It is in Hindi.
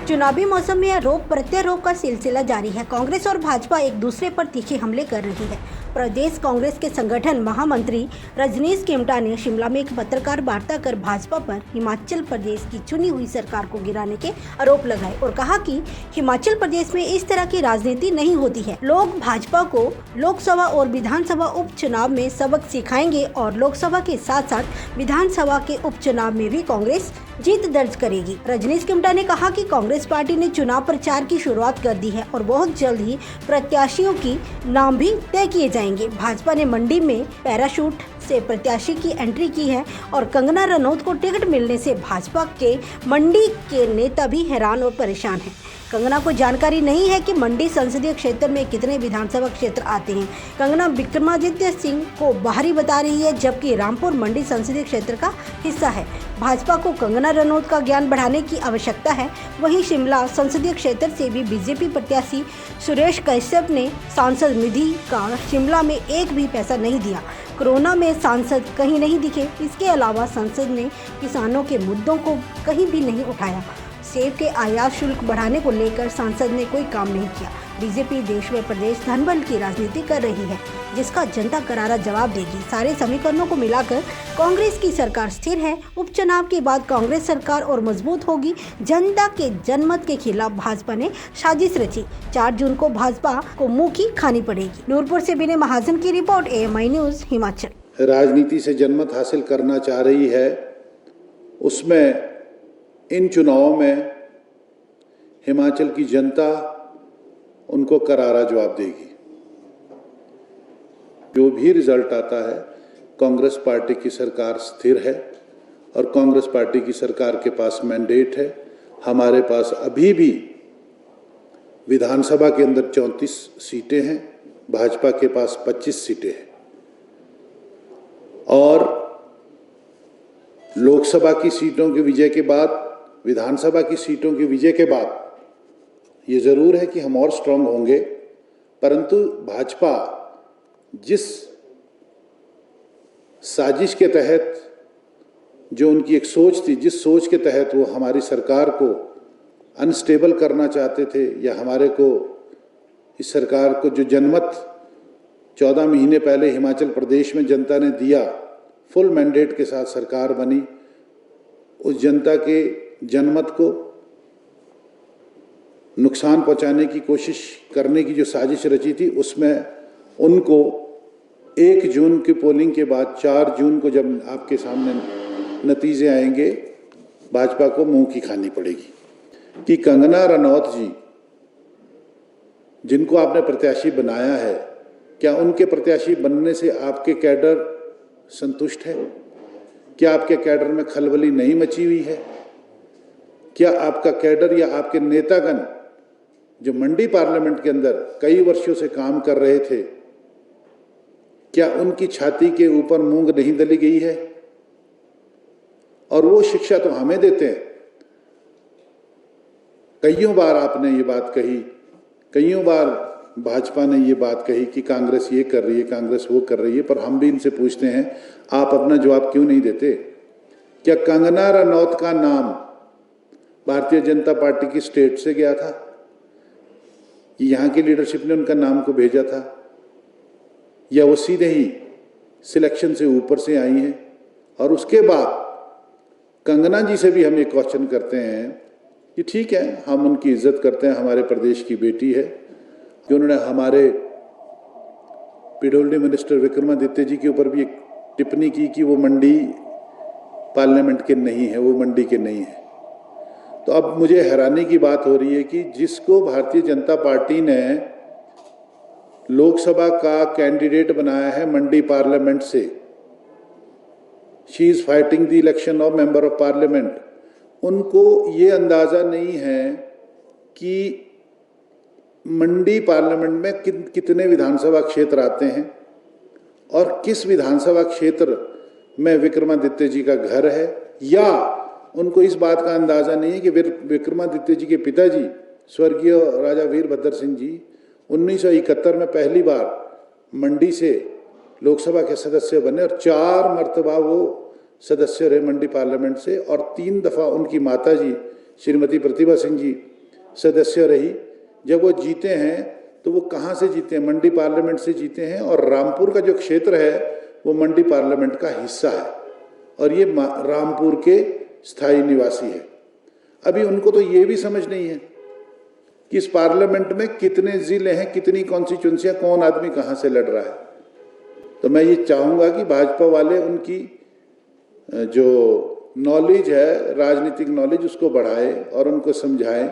चुनावी मौसम में आरोप प्रत्यारोप का सिलसिला जारी है। कांग्रेस और भाजपा एक दूसरे पर तीखे हमले कर रही है। प्रदेश कांग्रेस के संगठन महामंत्री रजनीश किमटा ने शिमला में एक पत्रकार वार्ता कर भाजपा पर हिमाचल प्रदेश की चुनी हुई सरकार को गिराने के आरोप लगाए और कहा कि हिमाचल प्रदेश में इस तरह की राजनीति नहीं होती है। लोग भाजपा को लोकसभा और विधानसभा उपचुनाव में सबक सिखाएंगे और लोकसभा के साथ साथ विधानसभा के उपचुनाव में भी कांग्रेस जीत दर्ज करेगी। रजनीश किमटा ने कहा कि कांग्रेस पार्टी ने चुनाव प्रचार की शुरुआत कर दी है और बहुत जल्द ही प्रत्याशियों की नाम भी तय किए जाएंगे। भाजपा ने मंडी में पैराशूट से प्रत्याशी की एंट्री की है और कंगना रनौत को टिकट मिलने से भाजपा के मंडी के नेता भी हैरान और परेशान हैं। कंगना को जानकारी नहीं है कि मंडी संसदीय क्षेत्र में कितने विधानसभा क्षेत्र आते हैं। कंगना विक्रमादित्य सिंह को बाहरी बता रही है, जबकि रामपुर मंडी संसदीय क्षेत्र का हिस्सा है। भाजपा को कंगना रनौत का ज्ञान बढ़ाने की आवश्यकता है। वहीं शिमला संसदीय क्षेत्र से भी बीजेपी प्रत्याशी सुरेश कश्यप ने सांसद निधि का शिमला में एक भी पैसा नहीं दिया। कोरोना में सांसद कहीं नहीं दिखे। इसके अलावा संसद ने किसानों के मुद्दों को कहीं भी नहीं उठाया। सेब के आयात शुल्क बढ़ाने को लेकर सांसद ने कोई काम नहीं किया। बीजेपी देश व प्रदेश धनबल की राजनीति कर रही है, जिसका जनता करारा जवाब देगी। सारे समीकरणों को मिलाकर कांग्रेस की सरकार स्थिर है। उपचुनाव के बाद कांग्रेस सरकार और मजबूत होगी। जनता के जनमत के खिलाफ भाजपा ने साजिश रची। 4 जून को भाजपा को मुंह की खानी पड़ेगी। नूरपुर से विनय महाजन की रिपोर्ट, AMI न्यूज हिमाचल। राजनीति से जनमत हासिल करना चाह रही है, उसमें इन चुनावों में हिमाचल की जनता उनको करारा जवाब देगी। जो भी रिजल्ट आता है, कांग्रेस पार्टी की सरकार स्थिर है और कांग्रेस पार्टी की सरकार के पास मैंडेट है। हमारे पास अभी भी विधानसभा के अंदर 34 सीटें हैं, भाजपा के पास 25 सीटें हैं और लोकसभा की सीटों की विजय के बाद, विधानसभा की सीटों की विजय के बाद ये जरूर है कि हम और स्ट्रांग होंगे, परंतु भाजपा जिस साजिश के तहत, जो उनकी एक सोच थी, जिस सोच के तहत वो हमारी सरकार को अनस्टेबल करना चाहते थे, या हमारे को, इस सरकार को जो जनमत 14 महीने पहले हिमाचल प्रदेश में जनता ने दिया, फुल मैंडेट के साथ सरकार बनी, उस जनता के जनमत को नुकसान पहुंचाने की कोशिश करने की जो साजिश रची थी, उसमें उनको 1 जून की पोलिंग के बाद 4 जून को जब आपके सामने नतीजे आएंगे, भाजपा को मुंह की खानी पड़ेगी। कि कंगना रनौत जी, जिनको आपने प्रत्याशी बनाया है, क्या उनके प्रत्याशी बनने से आपके कैडर संतुष्ट है? क्या आपके कैडर में खलबली नहीं मची हुई है? क्या आपका कैडर या आपके नेतागण जो मंडी पार्लियामेंट के अंदर कई वर्षों से काम कर रहे थे, क्या उनकी छाती के ऊपर मूंग नहीं दली गई है? और वो शिक्षा तो हमें देते हैं। कईयों बार आपने ये बात कही, कईयों बार भाजपा ने ये बात कही कि कांग्रेस ये कर रही है, कांग्रेस वो कर रही है, पर हम भी इनसे पूछते हैं, आप अपना जवाब क्यों नहीं देते? क्या कंगना रनौत का नाम भारतीय जनता पार्टी की स्टेट से गया था? यहाँ की लीडरशिप ने उनका नाम को भेजा था, या वो सीधे ही सिलेक्शन से ऊपर से आई हैं? और उसके बाद कंगना जी से भी हम ये क्वेश्चन करते हैं कि ठीक है, हम उनकी इज्जत करते हैं, हमारे प्रदेश की बेटी है, कि उन्होंने हमारे पीडब्ल्यूडी मिनिस्टर विक्रमादित्य जी के ऊपर भी एक टिप्पणी की कि वो मंडी पार्लियामेंट के नहीं है, वो मंडी के नहीं है। तो अब मुझे हैरानी की बात हो रही है कि जिसको भारतीय जनता पार्टी ने लोकसभा का कैंडिडेट बनाया है मंडी पार्लियामेंट से, she is fighting the election of member of parliament, उनको ये अंदाजा नहीं है कि मंडी पार्लियामेंट में कितने विधानसभा क्षेत्र आते हैं और किस विधानसभा क्षेत्र में विक्रमादित्य जी का घर है, या उनको इस बात का अंदाजा नहीं है कि विक्रमादित्य जी के पिताजी स्वर्गीय राजा वीरभद्र सिंह जी 1971 में पहली बार मंडी से लोकसभा के सदस्य बने और 4 मरतबा वो सदस्य रहे मंडी पार्लियामेंट से, और 3 दफ़ा उनकी माताजी श्रीमती प्रतिभा सिंह जी सदस्य रही। जब वो जीते हैं तो वो कहाँ से जीते हैं? मंडी पार्लियामेंट से जीते हैं, और रामपुर का जो क्षेत्र है वो मंडी पार्लियामेंट का हिस्सा है, और ये रामपुर के स्थायी निवासी है। अभी उनको तो ये भी समझ नहीं है कि इस पार्लियामेंट में कितने ज़िले हैं, कितनी कॉन्स्टिट्यूंसियाँ, कौन आदमी कहाँ से लड़ रहा है। तो मैं ये चाहूँगा कि भाजपा वाले उनकी जो नॉलेज है, राजनीतिक नॉलेज, उसको बढ़ाए और उनको समझाएं